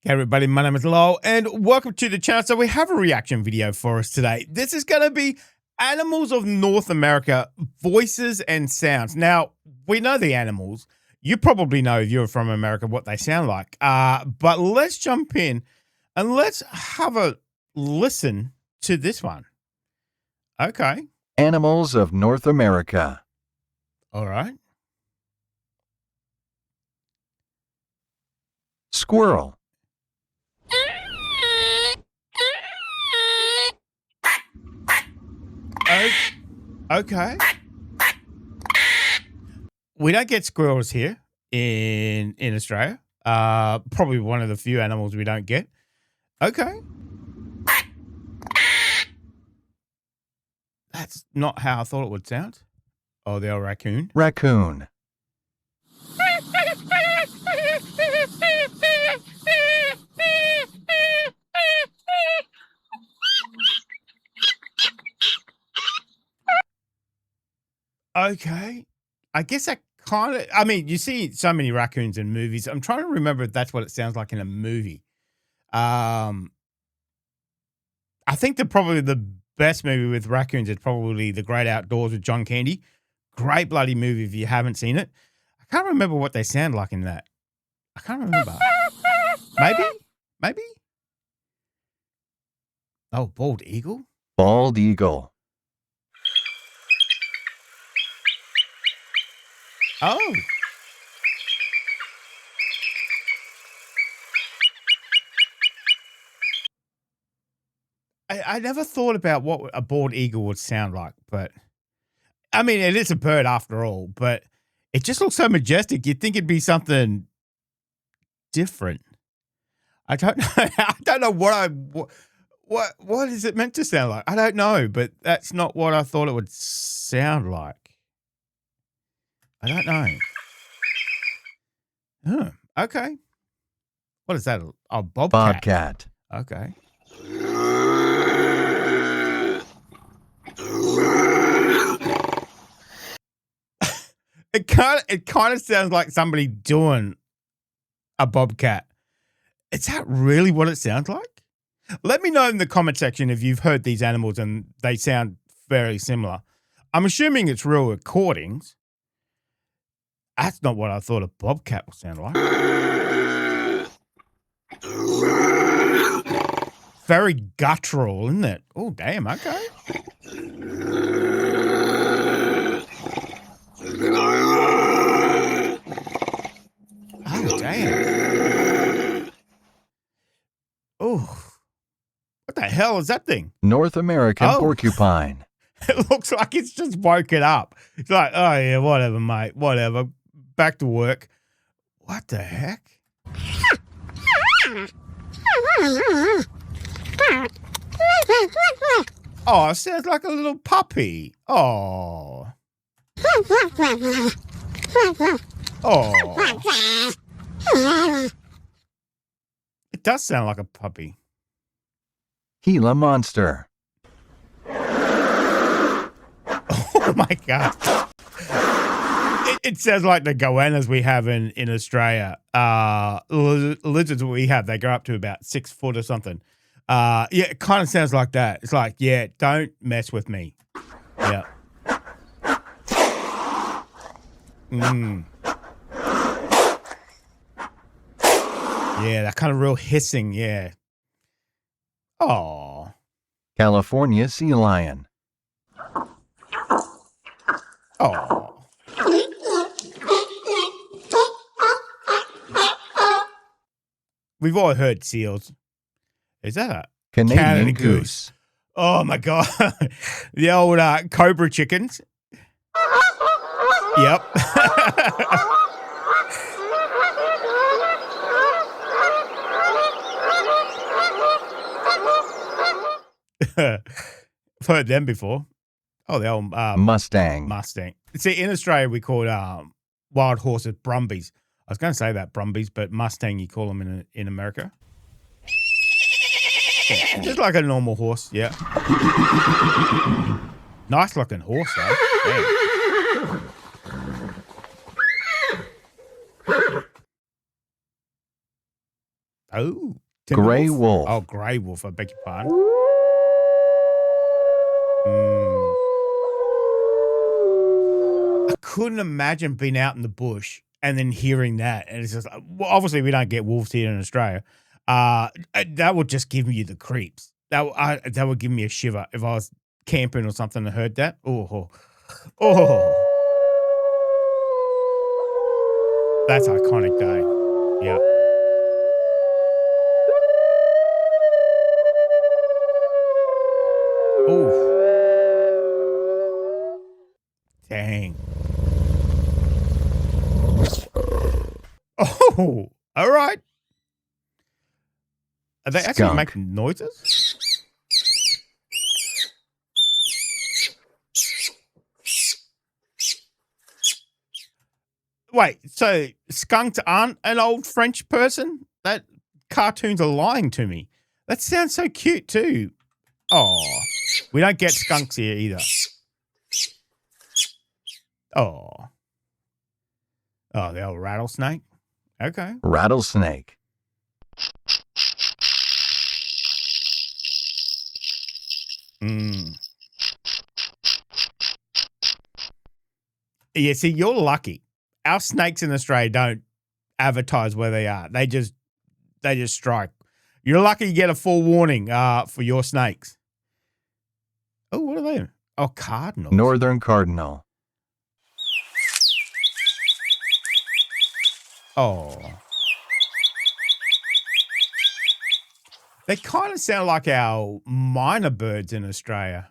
Hey everybody, my name is Lowell and welcome to the channel. So we have a reaction video for us today. This is going to be animals of North America, voices and sounds. Now, we know the animals. You probably know if you're from America what they sound like. But let's jump in and let's have a listen to this one. Okay. Animals of North America. All right. Squirrel. Okay. We don't get squirrels here in Australia. Probably one of the few animals we don't get. Okay. That's not how I thought it would sound. Oh, the old raccoon. Raccoon. Okay. I guess that kind of, I mean, you see so many raccoons in movies. I'm trying to remember if that's what it sounds like in a movie. I think probably the best movie with raccoons is probably The Great Outdoors with John Candy. Great bloody movie if you haven't seen it. I can't remember what they sound like in that. I can't remember. Maybe? Oh, bald eagle? Bald eagle. Oh. I never thought about what a bald eagle would sound like, but I mean, it is a bird after all, but it just looks so majestic. You'd think it'd be something different. I don't know. I don't know what is it meant to sound like? I don't know, but that's not what I thought it would sound like. I don't know. Huh. Okay. What is that? A bobcat. Bobcat. Okay. It kind of sounds like somebody doing a bobcat. Is that really what it sounds like? Let me know in the comment section if you've heard these animals and they sound very similar. I'm assuming it's real recordings. That's not what I thought a bobcat would sound like. Very guttural, isn't it? Oh, damn, okay. Oh, damn. Oh, what the hell is that thing? North American porcupine. It looks like it's just woken up. It's like, oh, yeah, whatever, mate, whatever. Back to work. What the heck? Oh, it sounds like a little puppy. Oh. Oh. It does sound like a puppy. Gila monster. Oh my God. It sounds like the goannas we have in Australia. Lizards we have, they go up to about 6 foot or something. Yeah, it kind of sounds like that. It's like, yeah, don't mess with me. Yeah. Yeah, that kind of real hissing, yeah. Oh. California sea lion. Oh. We've all heard seals. Is that a Canadian goose? Oh my God. The old cobra chickens. Yep. I've heard them before. Oh, the old Mustang. Mustang. See, in Australia, we call wild horses brumbies. I was going to say that brumbies, but Mustang, you call them in America. Yeah, just like a normal horse, yeah. Nice looking horse, though. Yeah. Oh, Gray Timberwolf? wolf. Oh, grey wolf. I beg your pardon. Mm. I couldn't imagine being out in the bush and then hearing that. And it's just, well, obviously, we don't get wolves here in Australia. That would just give me the creeps. That would give me a shiver if I was camping or something and heard that. Oh, that's iconic day. Yeah. Oh, dang. Oh, all right. Are they actually Skunk. making noises? Wait, so skunks aren't an old French person? That cartoons are lying to me. That sounds so cute too. Oh, we don't get skunks here either. Oh, the old rattlesnake. Okay. Rattlesnake. Mm. Yeah, see, you're lucky. Our snakes in Australia don't advertise where they are. They just strike. You're lucky you get a full warning for your snakes. Oh, what are they? Oh, cardinals. Northern cardinal. Oh. They kind of sound like our minor birds in Australia.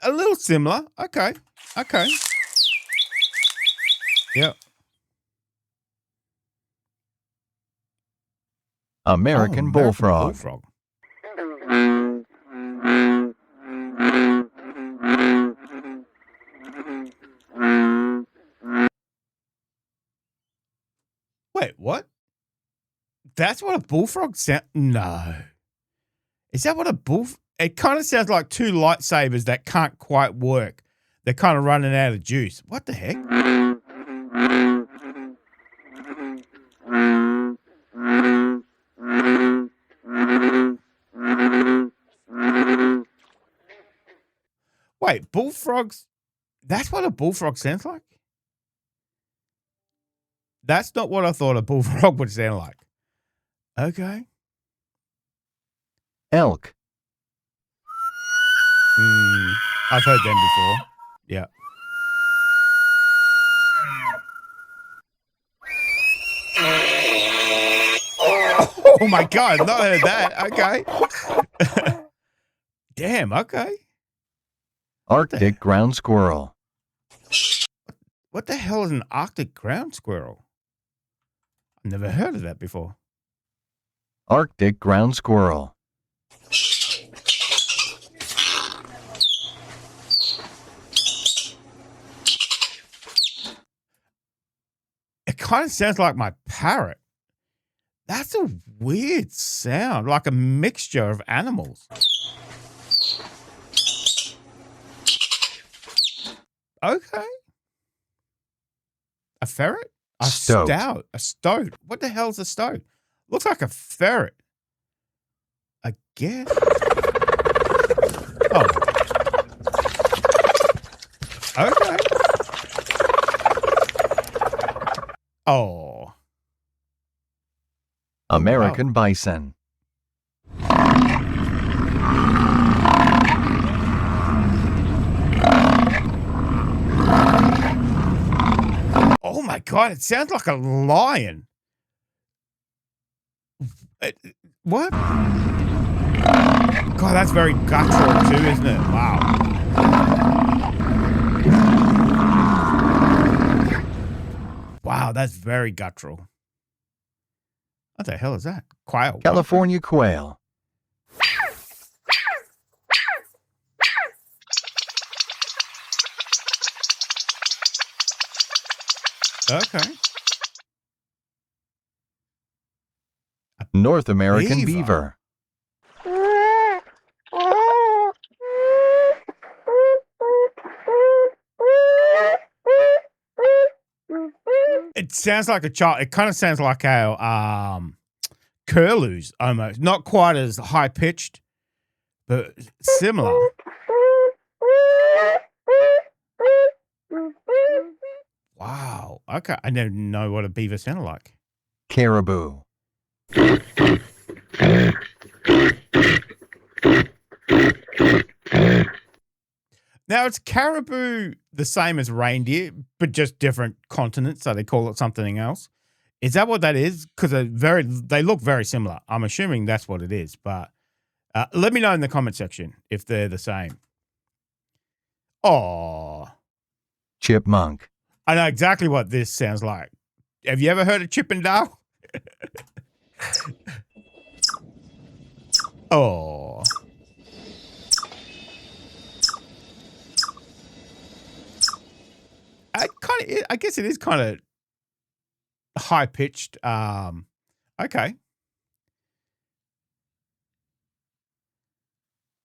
A little similar. Okay. Yep. American bullfrog. Wait, what? That's what a bullfrog sound? No. Is that what a It kind of sounds like two lightsabers that can't quite work. They're kind of running out of juice. What the heck? Wait, bullfrogs? That's what a bullfrog sounds like? That's not what I thought a bullfrog would sound like. Okay. Elk. I've heard them before. Yeah. Oh my God, not heard that. Okay. Damn, okay. Arctic ground squirrel. What the hell is an Arctic ground squirrel? I've never heard of that before. Arctic ground squirrel. It kind of sounds like my parrot. That's a weird sound, like a mixture of animals. Okay. A ferret? A Stoat. stout. A stoat. What the hell's a stoat? Looks like a ferret. I guess. Oh. Okay. Oh. American bison. Oh my God, it sounds like a lion. What? God, that's very guttural too, isn't it? Wow. Wow, that's very guttural. What the hell is that? Quail. California quail. Okay. North American beaver. sounds like a child. It kind of sounds like our curlews almost. Not quite as high pitched, but similar. Wow. Okay. I didn't know what a beaver sounded like. Caribou. Now, it's caribou the same as reindeer, but just different continents, so they call it something else. Is that what that is? Because they look very similar. I'm assuming that's what it is, but let me know in the comment section if they're the same. Oh, Chipmunk. I know exactly what this sounds like. Have you ever heard of Chippendale? Oh. I guess it is kind of high pitched. Okay.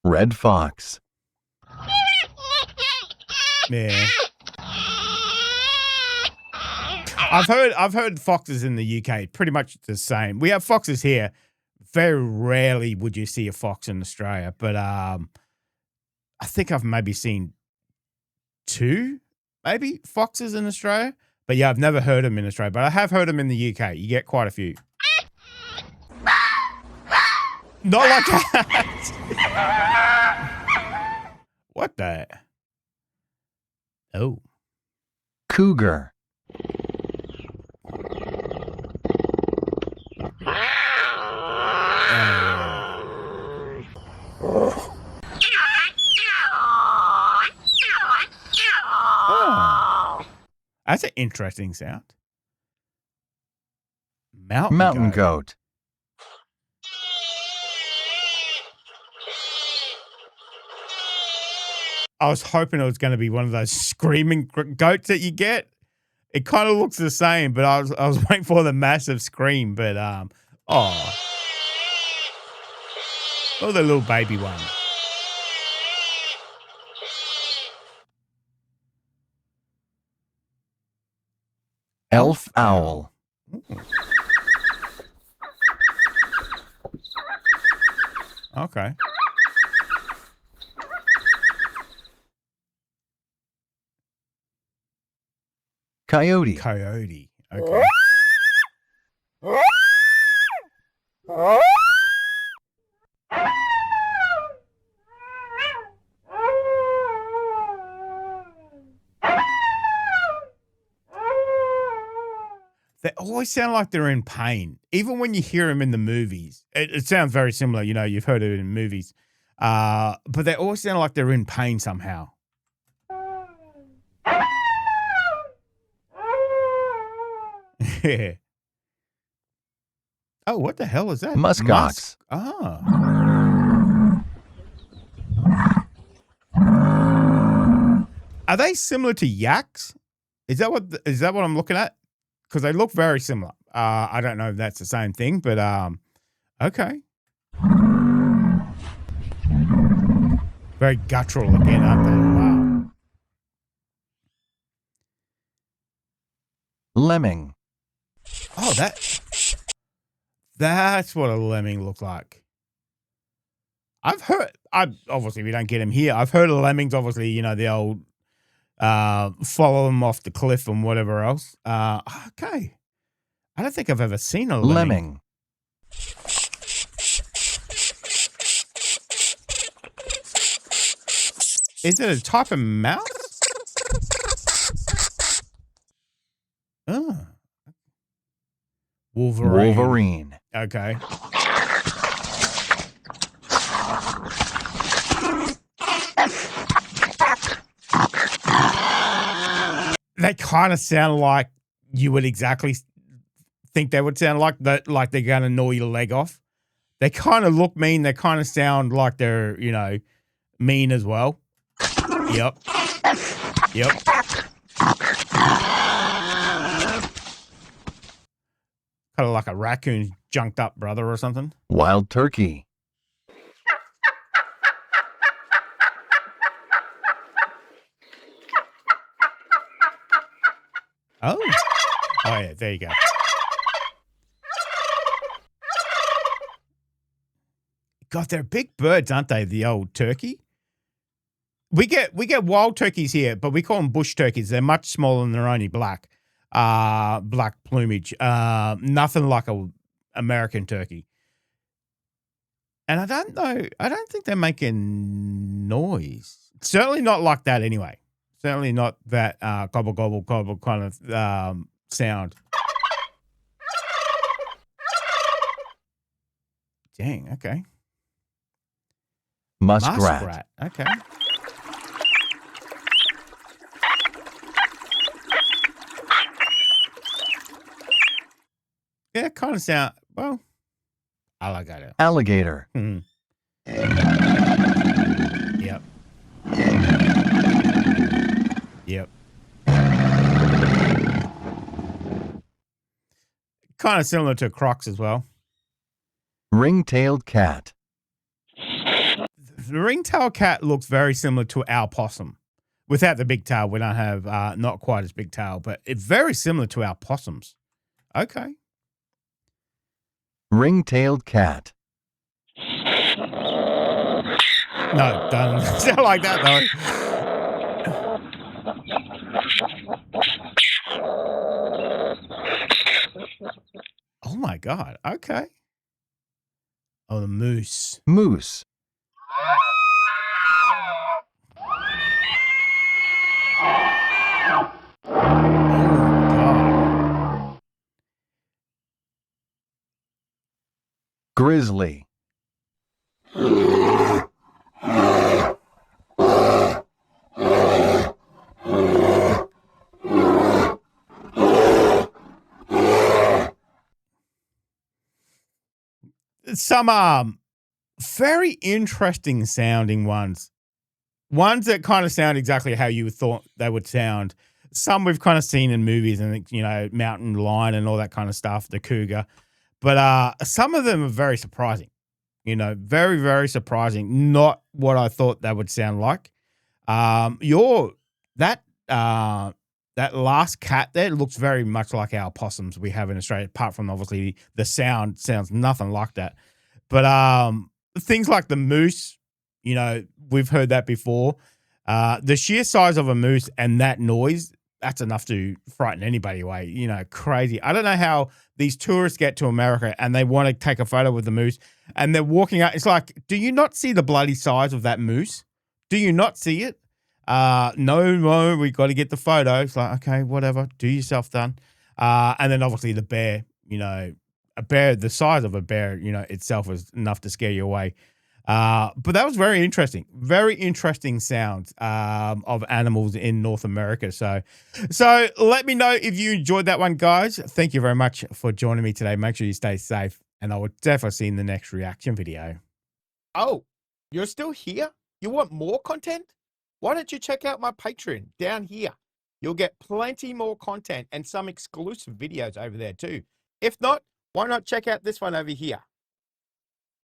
Red fox. Yeah. I've heard foxes in the UK pretty much the same. We have foxes here. Very rarely would you see a fox in Australia, but I think I've maybe seen 2 maybe foxes in Australia. But yeah, I've never heard them in Australia, but I have heard them in the UK. You get quite a few. Not like that. What the? Oh. Cougar. Oh. That's an interesting sound. Mountain goat. I was hoping it was going to be one of those screaming goats that you get. It kind of looks the same, but I was waiting for the massive scream. But oh, the little baby one. Elf owl. Okay. Coyote. Coyote. Okay. They always sound like they're in pain. Even when you hear them in the movies, it sounds very similar. You know, you've heard it in movies. But they always sound like they're in pain somehow. Yeah. Oh, what the hell is that? Muskox. Ah. Are they similar to yaks? Is that what I'm looking at? Because they look very similar. I don't know if that's the same thing, but okay. Very guttural again, aren't they? Wow. Lemming. Oh, that's what a lemming looked like. Obviously we don't get them here. I've heard of lemmings, obviously, you know, the old follow them off the cliff and whatever else. Okay. I don't think I've ever seen a lemming. Is it a type of mouse? Oh. Wolverine. Okay. They kind of sound like you would exactly think they would sound like that, like they're going to gnaw your leg off. They kind of look mean. They kind of sound like they're, you know, mean as well. Yep. Yep. Kind of like a raccoon junked up brother or something. Wild turkey. Oh. Oh yeah, there you go. God, they're big birds, aren't they? The old turkey. We get wild turkeys here, but we call them bush turkeys. They're much smaller and they're only black, black plumage. Nothing like a American turkey. And I don't know. I don't think they're making noise. Certainly not like that, anyway. Certainly not that gobble gobble gobble kind of sound. Dang. Okay. Muskrat. Okay. Yeah, kind of sound. Well, alligator. Alligator. Hmm. Yep. Yep. Kind of similar to crocs as well. Ring-tailed cat. The ring-tailed cat looks very similar to our possum. Without the big tail, we don't have not quite as big tail, but it's very similar to our possums. Okay. Ring-tailed cat. No, don't sound like that though. Oh my God. Okay. Oh, the moose. Moose. Grizzly. Some very interesting sounding ones. Ones that kind of sound exactly how you thought they would sound. Some we've kind of seen in movies and, you know, mountain lion and all that kind of stuff, the cougar. But some of them are very surprising. You know, very, very surprising. Not what I thought they would sound like. That last cat there looks very much like our possums we have in Australia, apart from obviously the sound sounds nothing like that. But things like the moose, you know, we've heard that before. The sheer size of a moose and that noise, that's enough to frighten anybody away. You know, crazy. I don't know how these tourists get to America and they want to take a photo with the moose and they're walking out. It's like, do you not see the bloody size of that moose? Do you not see it? No, we got to get the photo. It's like, okay, whatever. Do yourself done. And then obviously the bear, you know, a bear, the size of a bear, you know, itself is enough to scare you away. But that was very interesting sounds of animals in North America. So let me know if you enjoyed that one, guys. Thank you very much for joining me today. Make sure you stay safe, and I will definitely see you in the next reaction video. Oh, you're still here? You want more content? Why don't you check out my Patreon down here? You'll get plenty more content and some exclusive videos over there too. If not, why not check out this one over here?